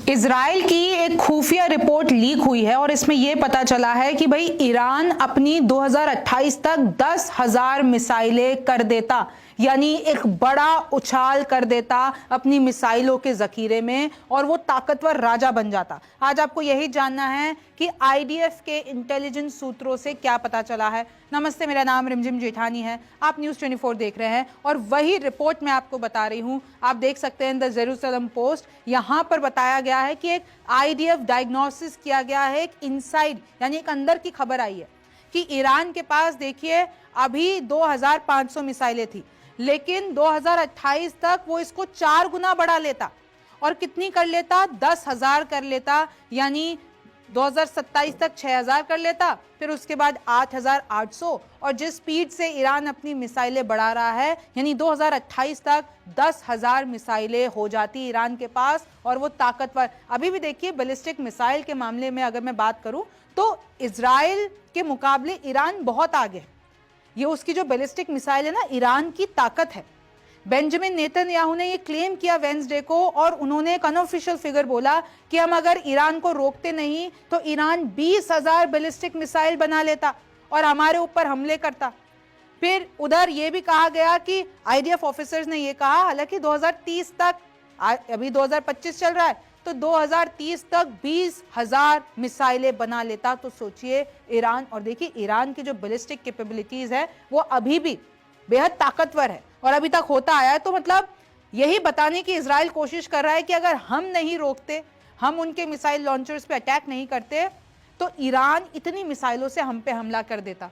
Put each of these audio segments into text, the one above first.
Israel की एक खुफिया रिपोर्ट लीक हुई है और इसमें यह पता चला है कि भाई ईरान अपनी 2028 तक 10,000 मिसाइलें कर देता, यानी एक बड़ा उछाल कर देता अपनी मिसाइलों के जखीरे में और वो ताकतवर राजा बन जाता। आज आपको यही जानना है कि आईडीएफ के इंटेलिजेंस सूत्रों से क्या पता चला है। नमस्ते, मेरा नाम रिमझिम जेठानी है, आप न्यूज़ 24 देख रहे हैं और वही रिपोर्ट मैं आपको बता रही हूं। आप देख सकते हैं द जेरूसलम पोस्ट, यहां पर बताया गया है कि एक आईडीएफ डायग्नोसिस किया गया है, एक इनसाइड यानी एक अंदर की खबर आई है कि ईरान के पास देखिए अभी 2500 मिसाइलें थी, लेकिन 2028 तक वो इसको 4 गुना बढ़ा लेता और कितनी कर लेता, 10,000 कर लेता, यानी 2027 तक 6,000 कर लेता, फिर उसके बाद 8,800, और जिस स्पीड से ईरान अपनी मिसाइलें बढ़ा रहा है यानी 2028 तक 10,000 मिसाइलें हो जाती ईरान के पास और वो ताकतवर। अभी भी देखिए बैलिस्टिक मिसाइल के मामले में अगर मैं बात करूं तो इजराइल के मुकाबले ईरान बहुत आगे है। ये उसकी जो बैलिस्टिक मिसाइल है ना, ईरान की ताकत है। बेंजामिन नेतन्याहू ने ये क्लेम किया वेंसडे को और उन्होंने एक अनऑफिशियल फिगर बोला कि हम अगर ईरान को रोकते नहीं तो ईरान 20,000 बैलिस्टिक मिसाइल बना लेता और हमारे ऊपर हमले करता। फिर उधर ये भी कहा गया कि आईडीएफ ऑफिसर्स ने ये कहा, हालांकि 2030 तक, अभी 2025 चल रहा है, तो 2030 तक 20,000 मिसाइलें बना लेता। तो सोचिए ईरान, और देखिए ईरान की जो बैलिस्टिक कैपेबिलिटीज है वो अभी भी बेहद ताकतवर है और अभी तक होता आया है। तो मतलब यही बताने की इजराइल कोशिश कर रहा है कि अगर हम नहीं रोकते, हम उनके मिसाइल लॉन्चर्स पे अटैक नहीं करते, तो ईरान इतनी मिसाइलों से हम पे हमला कर देता।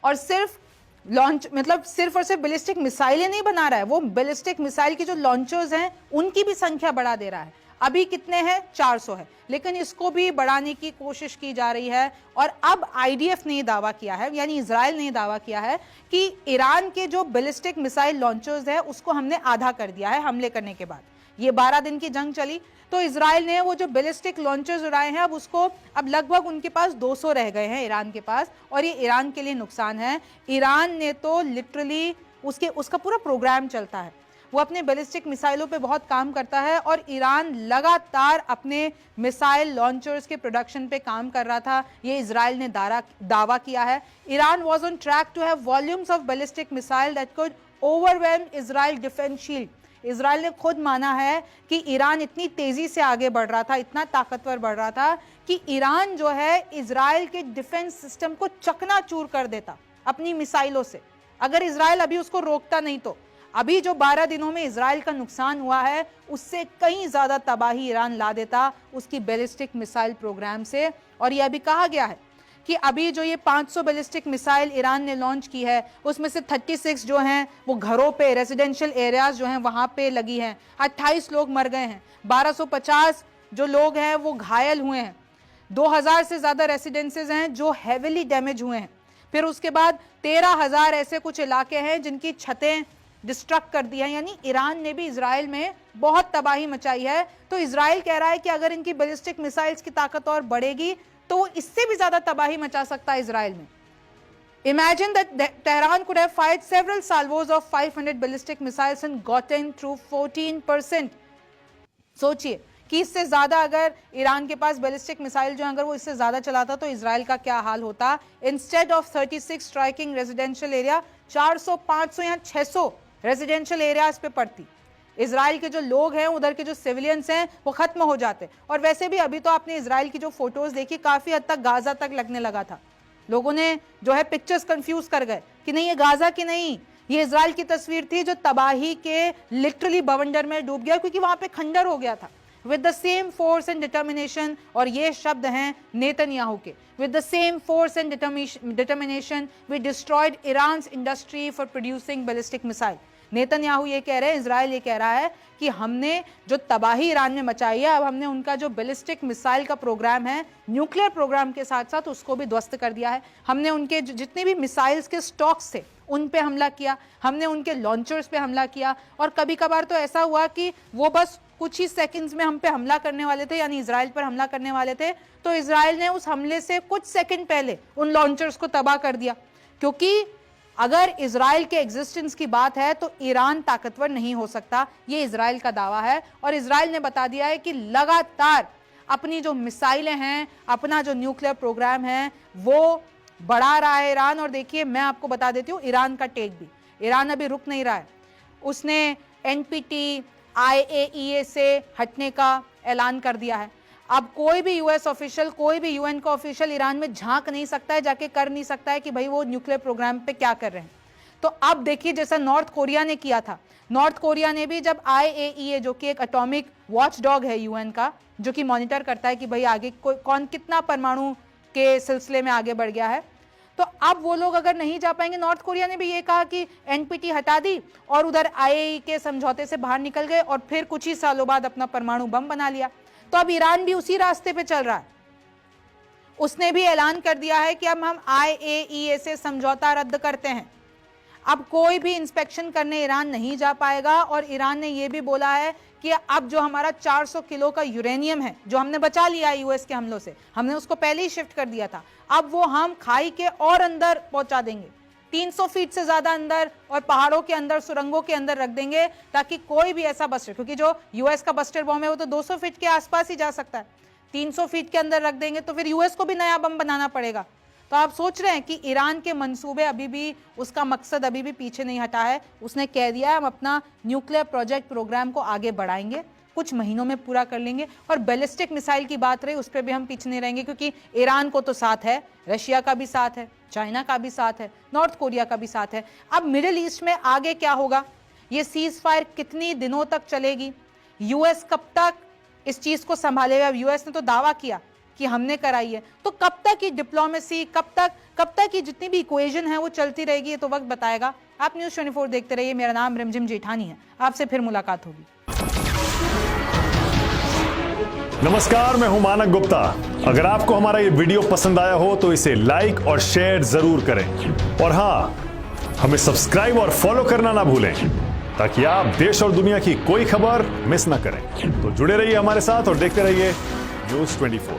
और सिर्फ लॉन्च मतलब सिर्फ और सिर्फ बैलिस्टिक मिसाइलें नहीं बना रहा है, वो बैलिस्टिक मिसाइल की जो लॉन्चर्स हैं उनकी भी संख्या बढ़ा दे रहा है। अभी कितने हैं, 400 है, लेकिन इसको भी बढ़ाने की कोशिश की जा रही है। और अब आईडीएफ ने दावा किया है, यानी इजराइल ने दावा किया है कि ईरान के जो बैलिस्टिक मिसाइल लॉन्चर्स है उसको हमने आधा कर दिया है हमले करने के बाद। ये 12 दिन की जंग चली तो इजराइल ने वो जो बैलिस्टिक लॉन्चर्स उड़ाए हैं अब लगभग उनके पास 200 रह गए हैं ईरान के पास, और ये ईरान के लिए नुकसान है। ईरान ने तो लिटरली उसका पूरा प्रोग्राम चलता है, वो अपने बैलिस्टिक मिसाइलों पे बहुत काम करता है और ईरान लगातार अपने मिसाइल लॉन्चर्स के प्रोडक्शन पे काम कर रहा था। ये इजराइल ने दावा किया है। Iran was on track to have volumes of ballistic missile that could overwhelm Israel defence shield. Israel ने खुद माना है कि ईरान इतनी तेजी से आगे बढ़ रहा था, इतना ताकतवर बढ़ रहा था कि ईरान जो है इजराइल के डिफेंस सिस्टम को चकनाचूर कर देता अपनी मिसाइलों से, अगर इजराइल अभी उसको रोकता नहीं तो। अभी जो 12 दिनों में इजराइल का नुकसान हुआ है उससे कहीं ज्यादा तबाही ईरान ला देता उसकी बैलिस्टिक मिसाइल प्रोग्राम से। और यह भी कहा गया है कि अभी जो ये 500 बैलिस्टिक मिसाइल ईरान ने लॉन्च की है उसमें से 36 जो हैं वो घरों पे, रेजिडेंशियल एरियाज जो हैं वहां पे लगी हैं। 28 लोग मर गए हैं, 1250 जो लोग हैं वो घायल हुए हैं, 2000 से ज्यादा रेसिडेंसेज हैं जो हेविली डैमेज हुए हैं। फिर उसके बाद 13,000 ऐसे कुछ इलाके हैं जिनकी छतें डिस्ट्रक्ट कर दी है, यानी ईरान ने भी इजराइल में बहुत तबाही मचाई है। तो इजराइल कह रहा है कि अगर इनकी बैलिस्टिक मिसाइल्स की ताकत और बढ़ेगी तो इससे भी ज्यादा तबाही मचा सकता है इजराइल में। Imagine that Tehran could have fired several salvos of 500 ballistic missiles and gotten through 14%. सोचिए कि इससे ज्यादा अगर ईरान के पास बैलिस्टिक मिसाइल जो अगर वो इससे ज्यादा चलाता तो इजराइल का क्या हाल होता। Instead of 36 striking residential area, 400, 500 या 600 रेजिडेंशियल एरियाज पे पड़ती। इजराइल के जो लोग हैं, उधर के जो सिविलियंस हैं वो खत्म हो जाते। और वैसे भी अभी तो आपने इजराइल की जो फोटोज देखी, काफी हद तक गाजा तक लगने लगा था। लोगों ने जो है पिक्चर्स कंफ्यूज कर गए कि नहीं ये गाजा की नहीं, ये इजराइल की तस्वीर थी जो तबाही के लिटरली बवंडर में डूब गया क्योंकि वहां पे खंडर हो गया था। With the same force and determination, और ये शब्द हैं नेतन्याहू के, with the same force and determination we destroyed Iran's industry for producing ballistic missile. Netanyahu ये कह रहे हैं, इजराइल ये कह रहा है कि हमने जो तबाही ईरान में मचाई है, अब हमने उनका जो बैलिस्टिक मिसाइल का प्रोग्राम है, न्यूक्लियर प्रोग्राम के साथ साथ उसको भी ध्वस्त कर दिया है। हमने उनके जितने भी मिसाइल्स के स्टॉक्स थे उन पे हमला किया, हमने उनके लॉन्चर्स पे हमला किया। और कभी कभार तो ऐसा हुआ कि वो बस कुछ ही सेकंड्स में हम पे हमला करने वाले थे, यानी इजराइल पर हमला करने वाले थे, तो इजराइल ने उस हमले से कुछ सेकंड पहले उन लॉन्चर्स को तबाह कर दिया। क्योंकि अगर इजराइल के एग्जिस्टेंस की बात है तो ईरान ताकतवर नहीं हो सकता, ये इजराइल का दावा है। और इजराइल ने बता दिया है कि लगातार अपनी जो मिसाइलें हैं, अपना जो न्यूक्लियर प्रोग्राम है वो बढ़ा रहा है ईरान। और देखिए मैं आपको बता देती हूँ ईरान का टेक भी, ईरान अभी रुक नहीं रहा है। उसने एनपीटी IAEA से हटने का ऐलान कर दिया है। अब कोई भी यूएस ऑफिशियल, कोई भी यूएन का ऑफिशियल ईरान में झांक नहीं सकता है, जाके कर नहीं सकता है कि भाई वो न्यूक्लियर प्रोग्राम पे क्या कर रहे हैं। तो अब देखिए जैसा नॉर्थ कोरिया ने किया था, नॉर्थ कोरिया ने भी जब IAEA जो कि एक एटॉमिक वॉच डॉग है यूएन का, जो कि मॉनिटर करता है कि भाई आगे कौन कितना परमाणु के सिलसिले में आगे बढ़ गया है, तो अब वो लोग अगर नहीं जा पाएंगे, नॉर्थ कोरिया ने भी ये कहा कि एनपीटी हटा दी और उधर IAEA के समझौते से बाहर निकल गए और फिर कुछ ही सालों बाद अपना परमाणु बम बना लिया। तो अब ईरान भी उसी रास्ते पे चल रहा है। उसने भी ऐलान कर दिया है कि अब हम IAEA से समझौता रद्द करते हैं। अब कोई भी इंस्पेक्शन करने ईरान नहीं जा पाएगा। और ईरान ने यह भी बोला है कि अब जो हमारा 400 किलो का यूरेनियम है जो हमने बचा लिया है यूएस के हमलों से, हमने उसको पहले ही शिफ्ट कर दिया था, अब वो हम खाई के और अंदर पहुंचा देंगे, 300 फीट से ज्यादा अंदर, और पहाड़ों के अंदर, सुरंगों के अंदर रख देंगे, ताकि कोई भी ऐसा बस्टर, क्योंकि जो यूएस का बस्टर बम है वो तो 200 फीट के आसपास ही जा सकता है, 300 फीट के अंदर रख देंगे तो फिर यूएस को भी नया बम बनाना पड़ेगा। तो आप सोच रहे हैं कि ईरान के मंसूबे अभी भी, उसका मकसद अभी भी पीछे नहीं हटा है। उसने कह दिया है हम अपना न्यूक्लियर प्रोजेक्ट प्रोग्राम को आगे बढ़ाएंगे, कुछ महीनों में पूरा कर लेंगे। और बैलिस्टिक मिसाइल की बात रही, उस पर भी हम पीछे नहीं रहेंगे, क्योंकि ईरान को तो साथ है, रशिया का भी साथ है, चाइना का भी साथ है, नॉर्थ कोरिया का भी साथ है। अब मिडिल ईस्ट में आगे क्या होगा, ये सीज फायर कितनी दिनों तक चलेगी, यूएस कब तक इस चीज को संभालेगा। यूएस ने तो दावा किया कि हमने कराई है, तो कब तक ये डिप्लोमेसी, कब तक ये जितनी भी इक्वेशन है वो चलती रहेगी, ये तो वक्त बताएगा। आप न्यूज़ 24 देखते रहिए। मेरा नाम रिमझिम जेठानी है, आपसे फिर मुलाकात होगी। नमस्कार, मैं हूं मानक गुप्ता। अगर आपको हमारा ये वीडियो पसंद आया हो तो इसे लाइक और शेयर जरूर करें, और हां, हमें सब्सक्राइब और फॉलो करना ना भूलें, ताकि आप देश और दुनिया की कोई खबर मिस ना करें। तो जुड़े रहिए हमारे साथ और देखते रहिए न्यूज़ 24।